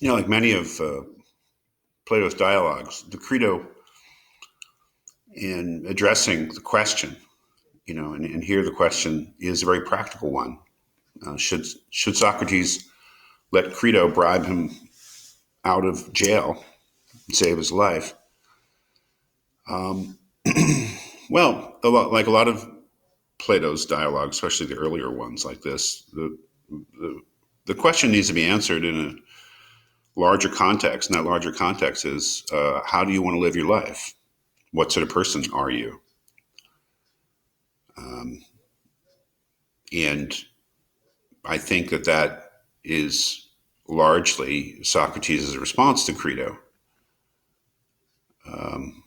Like many of Plato's dialogues, the Crito, in addressing the question, and here the question is a very practical one. Should Socrates let Crito bribe him out of jail and save his life? Well, like a lot of Plato's dialogues, especially the earlier ones like this, the, the question needs to be answered in a larger context. And that larger context is how do you want to live your life? What sort of person are you? And I think that is largely Socrates' response to Crito. Um,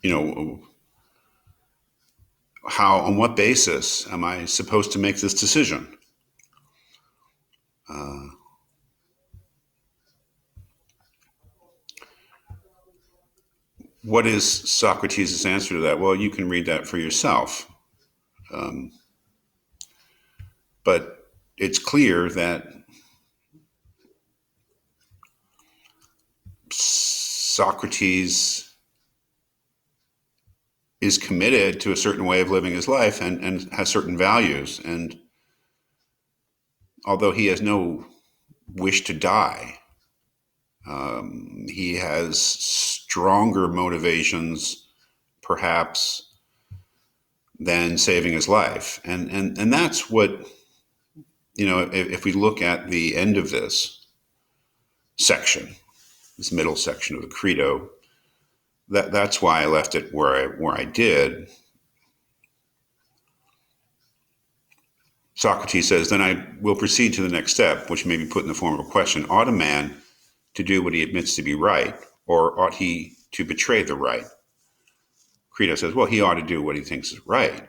you know, on what basis am I supposed to make this decision? Uh, what is Socrates' answer to that? Well, you can read that for yourself. Um, but it's clear that Socrates is committed to a certain way of living his life and has certain values. And although he has no wish to die, he has stronger motivations, perhaps, than saving his life. And that's what, if we look at the end of this section, this middle section of the Crito, that's why I left it where I did. Socrates says, then I will proceed to the next step, which may be put in the form of a question. Ought a man to do what he admits to be right, or ought he to betray the right? Crito says, well, he ought to do what he thinks is right.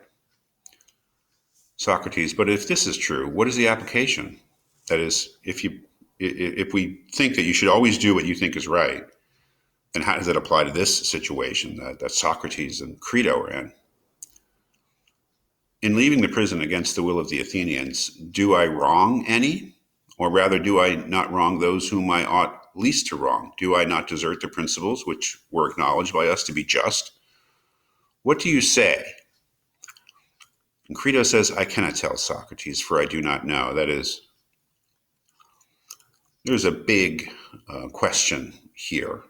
Socrates, but if this is true, what is the application? That is, if we think that you should always do what you think is right, then how does that apply to this situation that Socrates and Crito are in? In leaving the prison against the will of the Athenians, do I wrong any? Or rather, do I not wrong those whom I ought least to wrong? Do I not desert the principles which were acknowledged by us to be just? What do you say? And Crito says, I cannot tell, Socrates, for I do not know. That is, there's a big question here.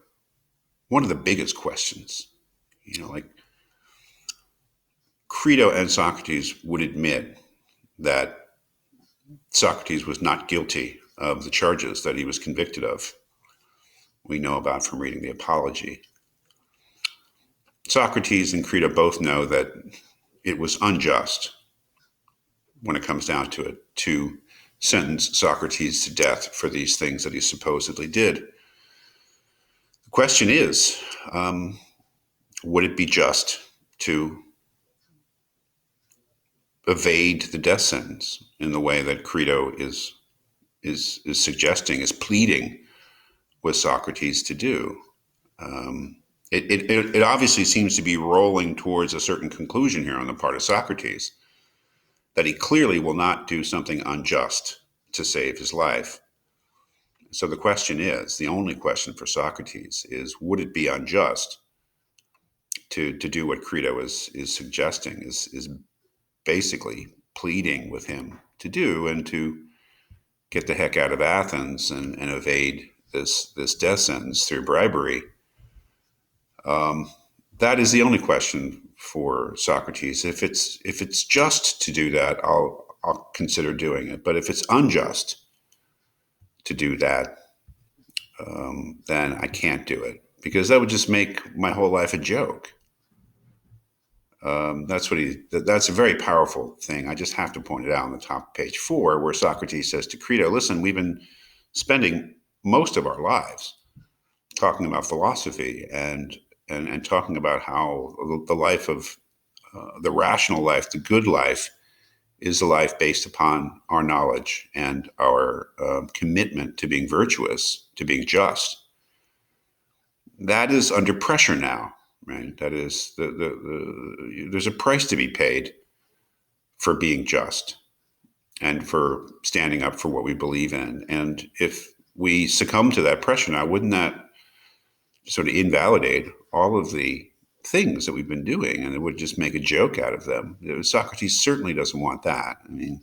One of the biggest questions, like Crito and Socrates would admit that Socrates was not guilty of the charges that he was convicted of. We know about from reading the Apology. Socrates and Crito both know that it was unjust, when it comes down to it, to sentence Socrates to death for these things that he supposedly did. The question is, would it be just to evade the death sentence in the way that Crito is suggesting, is pleading with Socrates to do? It obviously seems to be rolling towards a certain conclusion here on the part of Socrates, that he clearly will not do something unjust to save his life. So the question is, the only question for Socrates is, would it be unjust to do what Crito is suggesting, is basically pleading with him to do, and to get the heck out of Athens and evade this death sentence through bribery? That is the only question for Socrates. If it's just to do that, I'll consider doing it. But if it's unjust to do that, then I can't do it, because that would just make my whole life a joke. That's a very powerful thing. I just have to point it out on the top of page 4, where Socrates says to Crito, listen, we've been spending most of our lives talking about philosophy and talking about how the life of the rational life, the good life, is a life based upon our knowledge and our commitment to being virtuous, to being just. That is under pressure now, right? That is, there's a price to be paid for being just. and for standing up for what we believe in. And if we succumb to that pressure now, wouldn't that sort of invalidate all of the things that we've been doing, and it would just make a joke out of them? Socrates certainly doesn't want that. I mean,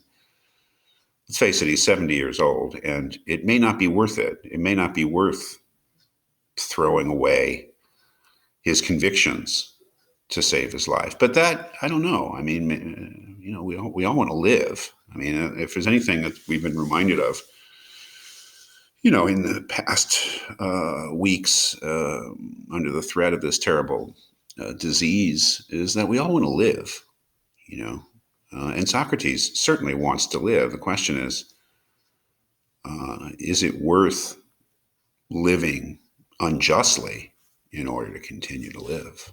let's face it, he's 70 years old, and it may not be worth it. It may not be worth throwing away his convictions to save his life. But that, I don't know. I mean, we all want to live. I mean, if there's anything that we've been reminded of, in the past weeks, under the threat of this terrible disease, is that we all want to live, and Socrates certainly wants to live. The question is it worth living unjustly in order to continue to live?